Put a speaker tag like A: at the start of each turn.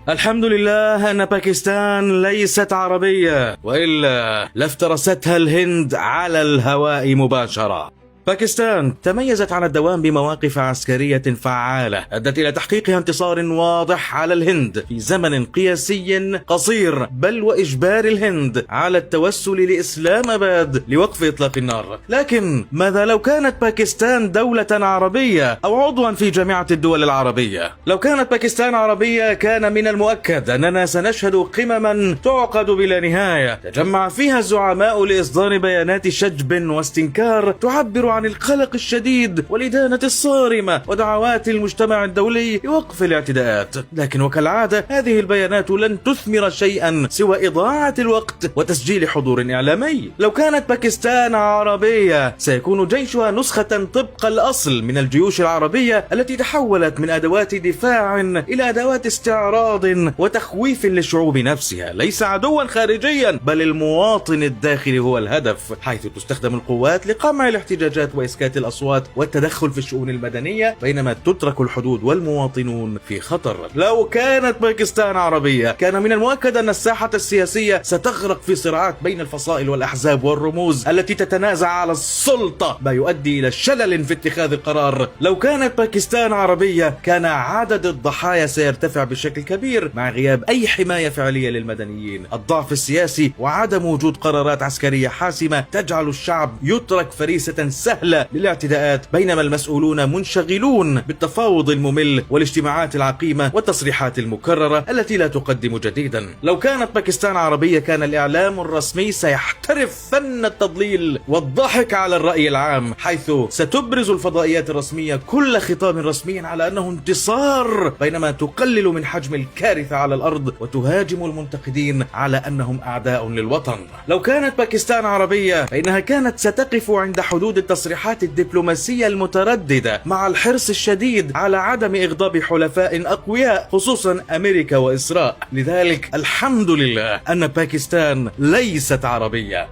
A: الحمد لله أن باكستان ليست عربية، وإلا لافترستها الهند على الهواء مباشرة. باكستان تميزت عن الدوام بمواقف عسكرية فعالة أدت إلى تحقيقها انتصار واضح على الهند في زمن قياسي قصير، بل وإجبار الهند على التوسل لإسلام آباد لوقف إطلاق النار. لكن ماذا لو كانت باكستان دولة عربية أو عضوا في جامعة الدول العربية؟ لو كانت باكستان عربية كان من المؤكد أننا سنشهد قمما تعقد بلا نهاية تجمع فيها الزعماء لإصدار بيانات شجب واستنكار تعبر عن القلق الشديد والإدانة الصارمة ودعوات المجتمع الدولي لوقف الاعتداءات. لكن وكالعادة هذه البيانات لن تثمر شيئا سوى إضاعة الوقت وتسجيل حضور إعلامي. لو كانت باكستان عربية سيكون جيشها نسخة طبق الأصل من الجيوش العربية التي تحولت من أدوات دفاع إلى أدوات استعراض وتخويف للشعوب نفسها، ليس عدوا خارجيا بل المواطن الداخلي هو الهدف، حيث تستخدم القوات لقمع الاحتجاجات وإسكات الأصوات والتدخل في الشؤون المدنية، بينما تترك الحدود والمواطنون في خطر. لو كانت باكستان عربية كان من المؤكد أن الساحة السياسية ستغرق في صراعات بين الفصائل والأحزاب والرموز التي تتنازع على السلطة، ما يؤدي إلى شلل في اتخاذ القرار. لو كانت باكستان عربية كان عدد الضحايا سيرتفع بشكل كبير مع غياب أي حماية فعلية للمدنيين. الضعف السياسي وعدم وجود قرارات عسكرية حاسمة تجعل الشعب يترك فريسة سهلة للاعتداءات، بينما المسؤولون منشغلون بالتفاوض الممل والاجتماعات العقيمة والتصريحات المكررة التي لا تقدم جديدا. لو كانت باكستان عربية كان الإعلام الرسمي سيحترف فن التضليل والضحك على الرأي العام، حيث ستبرز الفضائيات الرسمية كل خطاب رسمي على أنه انتصار، بينما تقلل من حجم الكارثة على الأرض وتهاجم المنتقدين على أنهم أعداء للوطن. لو كانت باكستان عربية فإنها كانت ستقف عند حدود التصريحات الدبلوماسية المترددة مع الحرص الشديد على عدم إغضاب حلفاء أقوياء خصوصا أمريكا وإسراء. لذلك الحمد لله أن باكستان ليست عربية.